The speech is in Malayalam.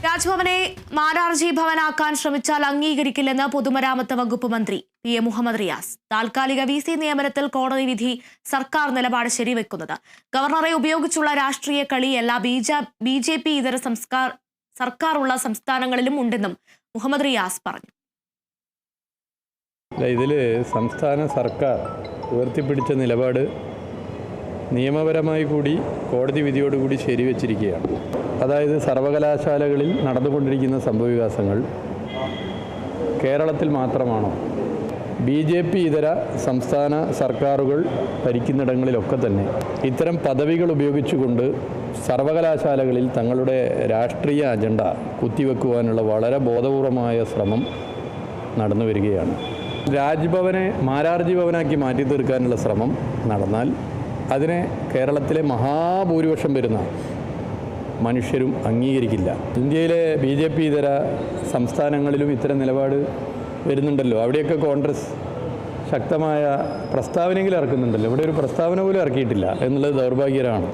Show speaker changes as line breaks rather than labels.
രാജ്ഭവനെ മാരാർജി ഭവനാക്കാൻ ശ്രമിച്ചാൽ അംഗീകരിക്കില്ലെന്ന് പൊതുമരാമത്ത് വകുപ്പ് മന്ത്രി PM മുഹമ്മദ് റിയാസ്. താൽക്കാലിക VC നിയമനത്തിൽ കോടതി വിധി സർക്കാർ നിലപാട് ശരിവെക്കുന്നത്. ഗവർണറെ ഉപയോഗിച്ചുള്ള രാഷ്ട്രീയ കളിയല്ല BJP ഇതര സർക്കാരുള്ള സംസ്ഥാനങ്ങളിലും ഉണ്ടെന്നും മുഹമ്മദ് റിയാസ് പറഞ്ഞു.
ഇതിൽ സംസ്ഥാന സർക്കാർ ഉയർത്തിപ്പിടിച്ച നിലപാട് നിയമപരമായി കൂടി കോടതി വിധിയോടുകൂടി ശരിവെച്ചിരിക്കുകയാണ്. അതായത് സർവകലാശാലകളിൽ നടന്നുകൊണ്ടിരിക്കുന്ന സംഭവവികാസങ്ങൾ കേരളത്തിൽ മാത്രമാണോ, BJP ഇതര സംസ്ഥാന സർക്കാരുകൾ ഭരിക്കുന്നിടങ്ങളിലൊക്കെ തന്നെ ഇത്തരം പദവികൾ ഉപയോഗിച്ചുകൊണ്ട് സർവകലാശാലകളിൽ തങ്ങളുടെ രാഷ്ട്രീയ അജണ്ട കുത്തിവെക്കുവാനുള്ള വളരെ ബോധപൂർവമായ ശ്രമം നടന്നു വരികയാണ്. രാജ്ഭവനെ മാരാർജി ഭവനാക്കി മാറ്റി തീർക്കാനുള്ള ശ്രമം നടന്നാൽ അതിനെ കേരളത്തിലെ മഹാഭൂരിപക്ഷം വരുന്ന മനുഷ്യരും അംഗീകരിക്കില്ല. ഇന്ത്യയിലെ BJP ഇതര സംസ്ഥാനങ്ങളിലും ഇത്തരം നിലപാട് വരുന്നുണ്ടല്ലോ. അവിടെയൊക്കെ കോൺഗ്രസ് ശക്തമായ പ്രസ്താവനയെങ്കിലും ഇറക്കുന്നുണ്ടല്ലോ. ഇവിടെ ഒരു പ്രസ്താവന പോലും ഇറക്കിയിട്ടില്ല എന്നുള്ളത് ദൗർഭാഗ്യകരമാണ്.